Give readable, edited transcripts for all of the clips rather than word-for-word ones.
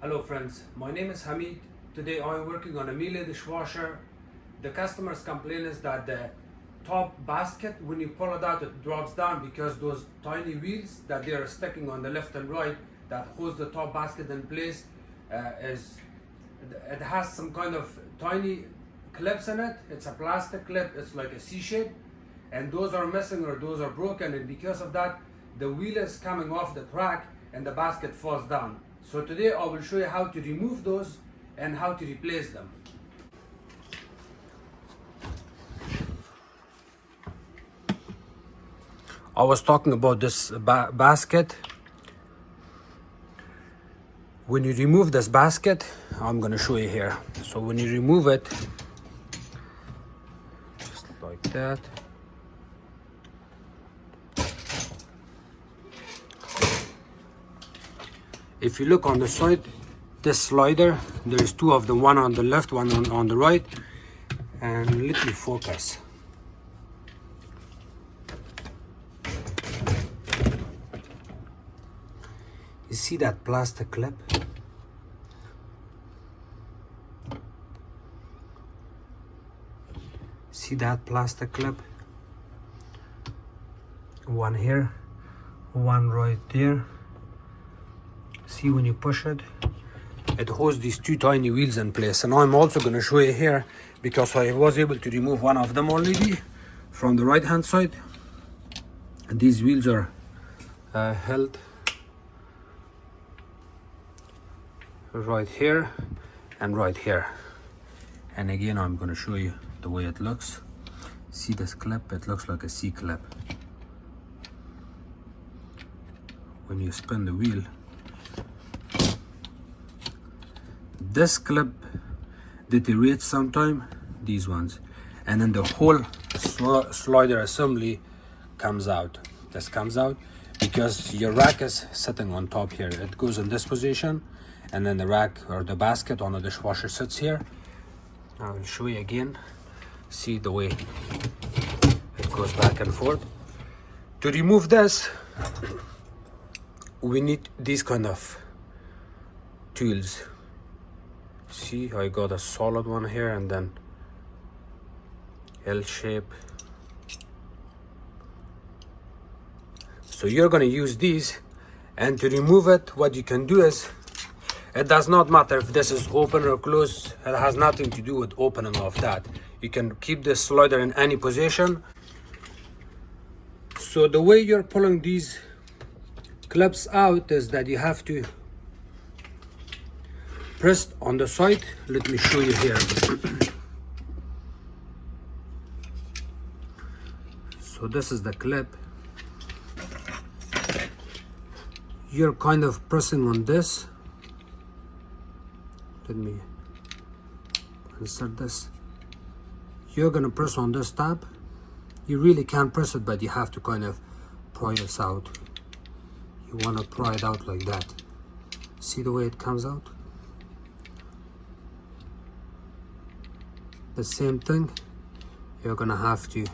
Hello friends, my name is Hamid. Today I'm working on a Miele dishwasher. The customer's complaint is that the top basket, when you pull it out, it drops down because those tiny wheels that they are sticking on the left and right that holds the top basket in place it has some kind of tiny clips in it. It's a plastic clip, it's like a C shape, and those are missing or those are broken, and because of that the wheel is coming off the track and the basket falls down. So today I will show you how to remove those and how to replace them. I was talking about this basket. When you remove this basket, I'm going to show you here. So when you remove it, just like that. If you look on the side, this slider, there's two of them, one on the left, one on the right. And let me focus. You see that plastic clip? See that plastic clip? One here, one right there. See, when you push it, it holds these two tiny wheels in place. And I'm also going to show you here, because I was able to remove one of them already from the right hand side. And these wheels are held right here and right here. And again, I'm going to show you the way it looks. See this clip? It looks like a C clip. When you spin the wheel, this clip deteriorates sometime, these ones, and then the whole slider assembly comes out. This comes out because your rack is sitting on top here. It goes in this position, and then the rack or the basket on the dishwasher sits here. I will show you again. See the way it goes back and forth. To remove this, we need these kind of tools. See, I got a solid one here and then L shape. So you're going to use these, and to remove it, what you can do is, it does not matter if this is open or closed. It has nothing to do with opening of that. You can keep this slider in any position. So the way you're pulling these clips out is that you have to press on the side. Let me show you here. So this is the clip. You're kind of pressing on this. Let me insert this. You're gonna press on this tab. You really can't press it, but you have to kind of pry this out. You want to pry it out like that. See the way it comes out? The same thing, you're gonna have to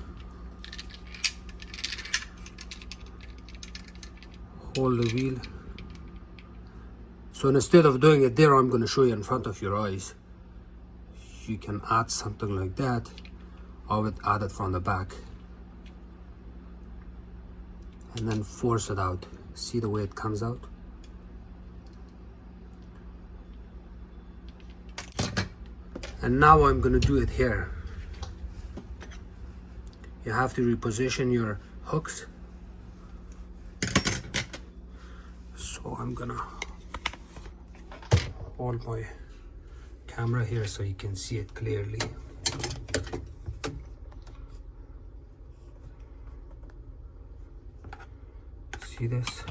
hold the wheel. So instead of doing it there, I'm gonna show you in front of your eyes. You can add something like that. I would add it from the back. And then force it out. See the way it comes out? And now I'm going to do it here. You have to reposition your hooks. So I'm going to hold my camera here so you can see it clearly. See this?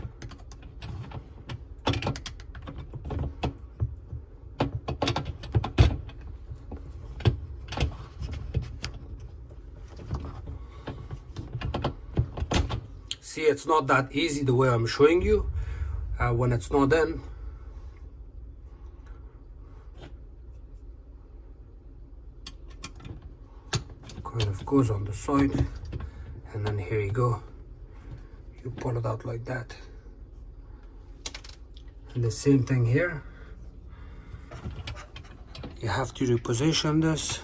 See, it's not that easy the way I'm showing you. When it's not in, kind of goes on the side, and then here you go. You pull it out like that. And the same thing here. You have to reposition this.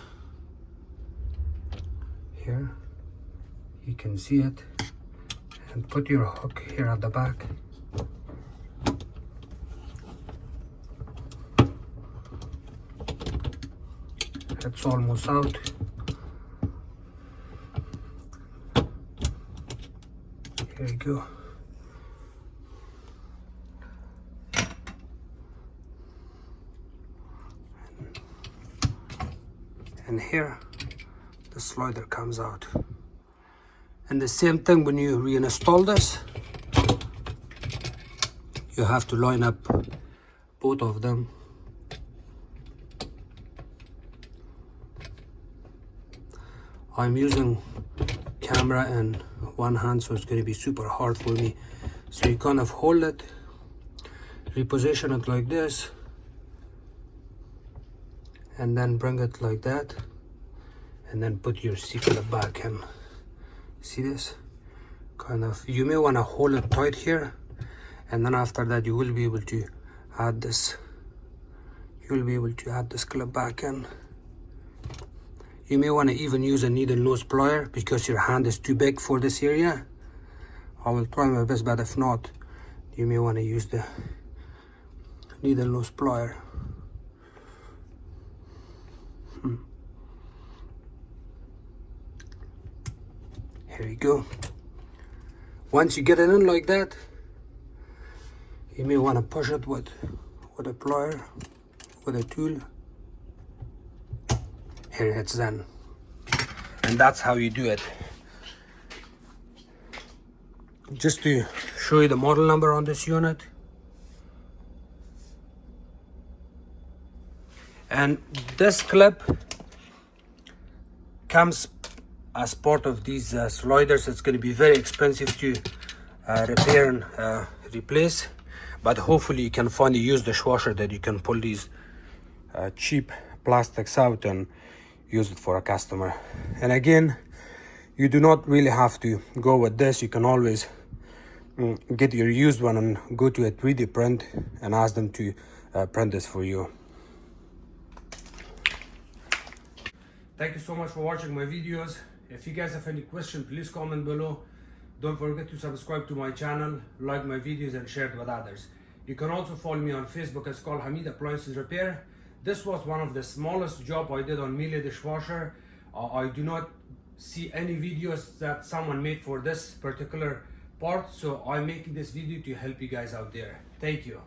Here, you can see it. And put your hook here at the back. It's almost out. Here you go. And here the slider comes out. And the same thing when you reinstall this, you have to line up both of them. I'm using camera in one hand, so it's going to be super hard for me. So you kind of hold it, reposition it like this, and then bring it like that, and then put your C-clip back in. See this? Kind of, you may want to hold it tight here, and then after that you will be able to add this. You will be able to add this clip back in. You may want to even use a needle nose plier because your hand is too big for this area. I will try my best, but if not, you may want to use the needle nose plier. Here you go. Once you get it in like that, you may want to push it with a plier, with a tool. Here it's done. And that's how you do it. Just to show you the model number on this unit. And this clip comes as part of these sliders. It's going to be very expensive to repair and replace, but hopefully you can find a used dishwasher that you can pull these cheap plastics out and use it for a customer. And again, you do not really have to go with this. You can always get your used one and go to a 3D print and ask them to print this for you. Thank you so much for watching my videos. If you guys have any questions, please comment below. Don't forget to subscribe to my channel, like my videos, and share it with others. You can also follow me on Facebook. It's called Hamid Appliances Repair. This was one of the smallest job I did on Miele dishwasher. I do not see any videos that someone made for this particular part, so I'm making this video to help you guys out there. Thank you.